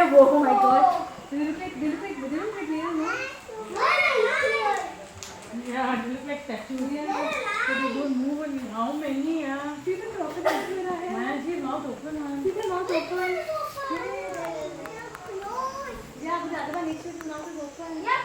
Oh my god. They look like real, no? Yeah, they look like statues. Yeah. So they don't move. And how many? Yeah. See the crocodile here. Man, see mouth open. Man. See the mouth open. Yeah, but the other one needs to mouth is open. Yeah.